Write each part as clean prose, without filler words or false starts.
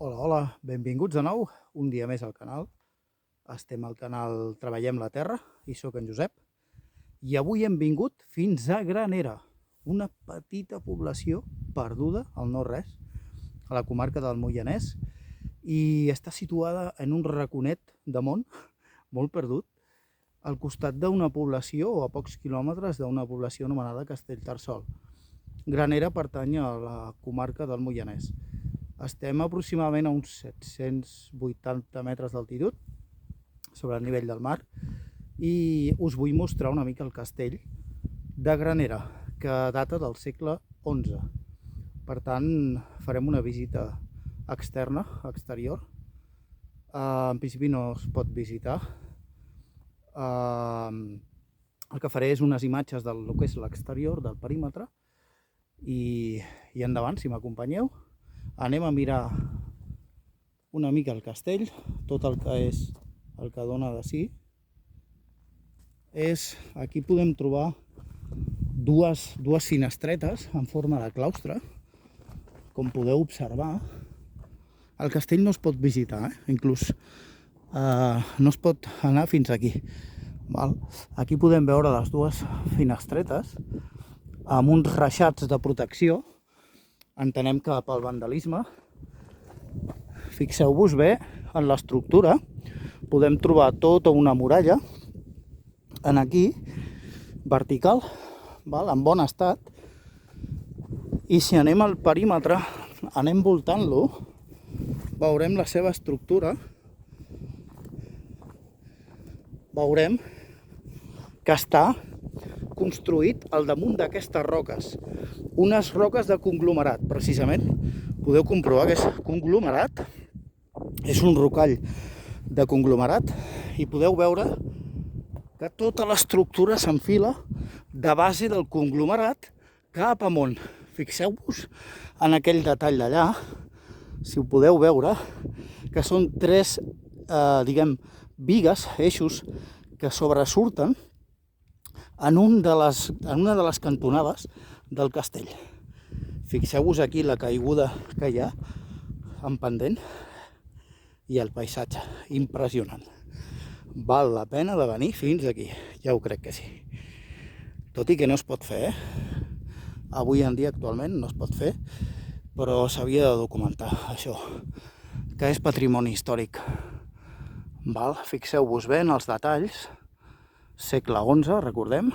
Hola, hola, benvinguts de nou, un dia més al canal. Estem al canal Treballem la Terra i sóc en Josep. I avui hem vingut fins a Granera, una petita població perduda al no-res, a la comarca del Moianès, i està situada en un raconet de món molt perdut, al costat d'una població o a pocs quilòmetres d'una població anomenada Castellterçol. Granera pertany a la comarca del Moianès. Estem aproximadament a uns 780 metres d'altitud sobre el nivell del mar i us vull mostrar una mica el castell de Granera, que data del segle XI. Per tant, farem una visita externa, exterior. En principi no es pot visitar. El que faré és unes imatges del que és l'exterior, del perímetre, i endavant, si m'acompanyeu. Anem a mirar una mica el castell, tot el que és el que dona de si. Aquí podem trobar dues finestretes en forma de claustre, com podeu observar. El castell no es pot visitar, inclús no es pot anar fins aquí. Aquí podem veure les dues finestretes amb uns reixats de protecció. Entenem que pel vandalisme. Fixeu-vos bé en l'estructura, podem trobar tota una muralla en aquí, vertical, en bon estat, i si anem al perímetre, anem voltant-lo, veurem la seva estructura, veurem que està construït al damunt d'aquestes roques, unes roques de conglomerat, precisament. Podeu comprovar que és conglomerat, és un rocall de conglomerat, i podeu veure que tota l'estructura s'enfila de base del conglomerat cap amunt. Fixeu-vos en aquell detall d'allà, si ho podeu veure, que són tres, bigues, eixos, que sobresurten en una de les cantonades del castell. Fixeu-vos aquí la caiguda que hi ha en pendent i el paisatge, impressionant. Val la pena de venir fins aquí, ja ho crec que sí. Tot i que no es pot fer, avui en dia actualment no es pot fer, però s'havia de documentar això, que és patrimoni històric. Fixeu-vos bé en els detalls, segle XI, recordem.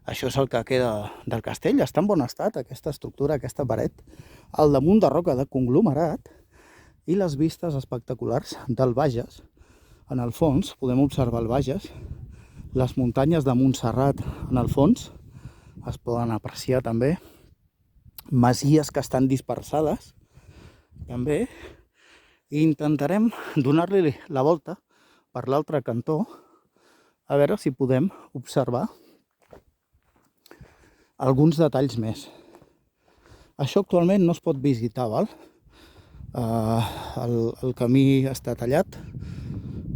Això és el que queda del castell, està en bon estat aquesta estructura, aquesta paret, al damunt de roca de conglomerat, i les vistes espectaculars del Bages. En el fons podem observar el Bages, les muntanyes de Montserrat en el fons es poden apreciar també, masies que estan dispersades també, i intentarem donar-li la volta per l'altre cantó, a veure si podem observar alguns detalls més. Això actualment no es pot visitar, el camí està tallat,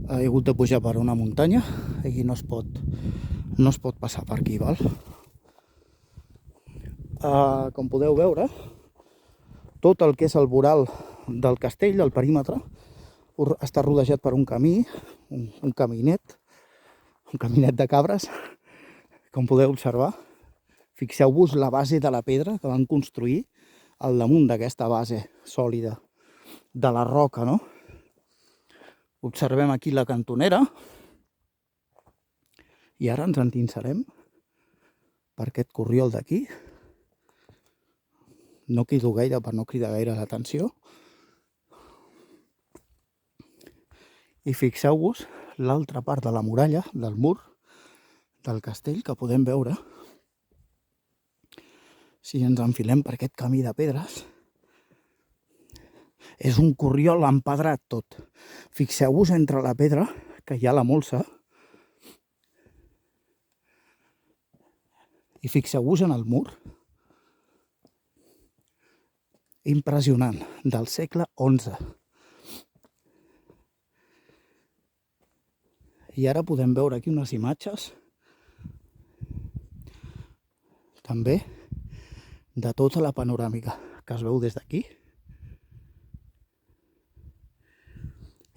he hagut de pujar per una muntanya i no es pot passar per aquí, com podeu veure, tot el que és el voral del castell, el perímetre, està rodejat per un camí, un caminet de cabres, com podeu observar. Fixeu-vos la base de la pedra que van construir al damunt d'aquesta base sòlida de la roca, no? Observem aquí la cantonera i ara ens endinsarem per aquest corriol d'aquí. No crido gaire per no cridar gaire l'atenció. I fixeu-vos l'altra part de la muralla, del mur del castell, que podem veure si ens enfilem per aquest camí de pedres. És un corriol empedrat tot. Fixeu-vos entre la pedra, que hi ha la molsa, i fixeu-vos en el mur. Impressionant, del segle XI. I ara podem veure aquí unes imatges també de tota la panoràmica que es veu des d'aquí.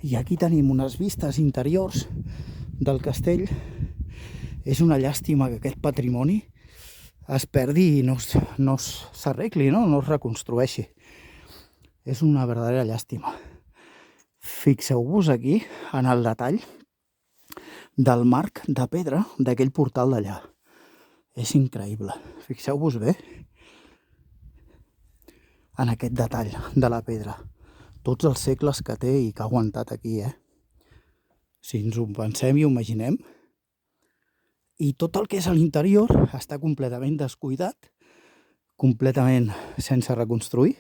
I aquí tenim unes vistes interiors del castell. És una llàstima que aquest patrimoni es perdi i no s'arregli, no es reconstrueixi. És una verdadera llàstima. Fixeu-vos aquí en el detall del marc de pedra d'aquell portal d'allà. És increïble. Fixeu-vos bé en aquest detall de la pedra. Tots els segles que té i que ha aguantat aquí, Si ens ho pensem i ho imaginem. I tot el que és a l'interior està completament descuidat, completament sense reconstruir.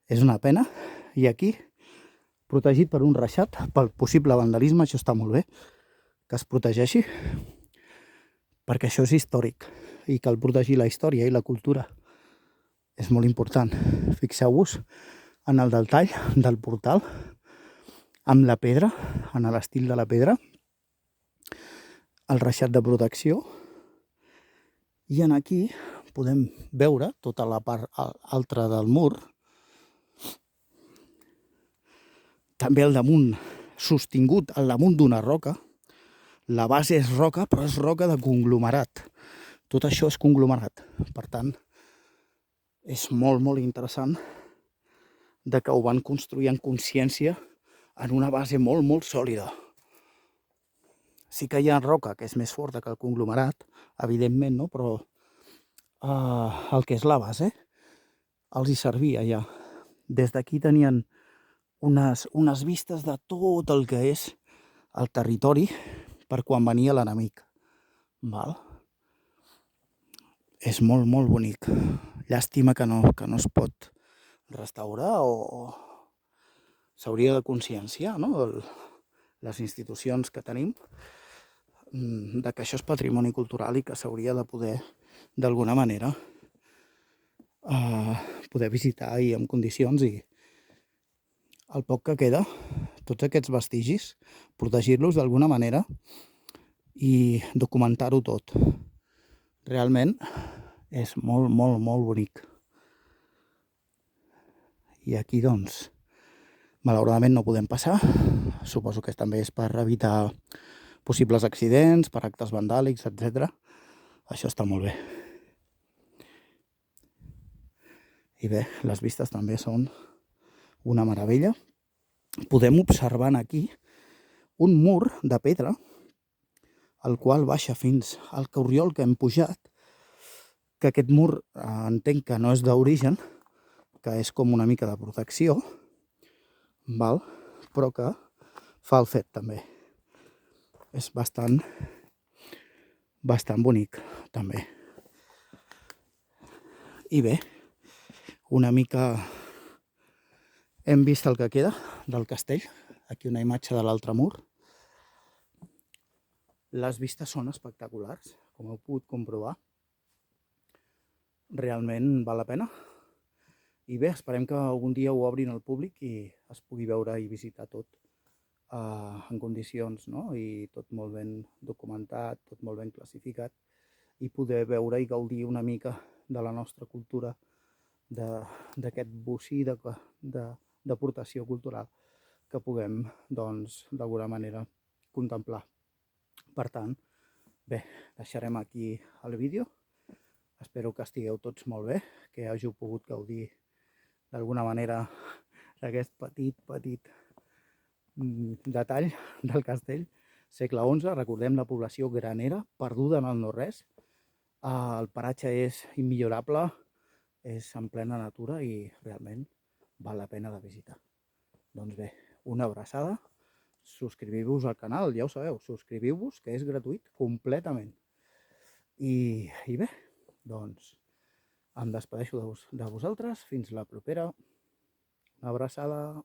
És una pena. I aquí, protegit per un reixat, pel possible vandalisme, això està molt bé, que es protegeixi, perquè això és històric i cal protegir la història i la cultura. És molt important. Fixeu-vos en el detall del portal, amb la pedra, en l'estil de la pedra, el reixat de protecció, i en aquí podem veure tota la part altra del mur, també al damunt, sostingut al damunt d'una roca. La base és roca, però és roca de conglomerat. Tot això és conglomerat. Per tant, és molt, molt interessant de que ho van construir en consciència en una base molt, molt sòlida. Sí que hi ha roca que és més forta que el conglomerat, evidentment, no? Però el que és la base els hi servia ja. Des d'aquí tenien unes vistes de tot el que és el territori per quan venia l'enemic. Val? És molt, molt bonic. Llàstima que no es pot restaurar o s'hauria de conscienciar, no? Les institucions que tenim, de que això és patrimoni cultural i que s'hauria de poder, d'alguna manera, poder visitar i en condicions, i el poc que queda, tots aquests vestigis, protegir-los d'alguna manera i documentar-ho tot. Realment és molt, molt, molt bonic. I aquí, doncs, malauradament no podem passar. Suposo que també és per evitar possibles accidents, per actes vandàlics, etc. Això està molt bé. I bé, les vistes també són una meravella. Podem observar aquí un mur de pedra, el qual baixa fins al corriol que hem pujat, que aquest mur entenc que no és d'origen, que és com una mica de protecció, val? Però que fa el fet també. És bastant bonic també. I bé, una mica hem vist el que queda del castell. Aquí una imatge de l'altre mur. Les vistes són espectaculars, com heu pogut comprovar. Realment val la pena. I bé, esperem que algun dia ho obrin al públic i es pugui veure i visitar tot en condicions, no? I tot molt ben documentat, tot molt ben classificat, i poder veure i gaudir una mica de la nostra cultura, d'aquest bocí d'aportació cultural que puguem, doncs, d'alguna manera contemplar. Per tant, bé, deixarem aquí el vídeo. Espero que estigueu tots molt bé, que hàgiu pogut gaudir d'alguna manera d'aquest petit detall del castell. Segle XI, recordem, la població granera, perduda en el no-res. El paratge és immillorable, és en plena natura i realment val la pena de visitar. Doncs bé, una abraçada, subscriviu-vos al canal, ja ho sabeu, subscriviu-vos, que és gratuït completament. I bé, doncs em despedeixo de vosaltres, fins la propera. Una abraçada.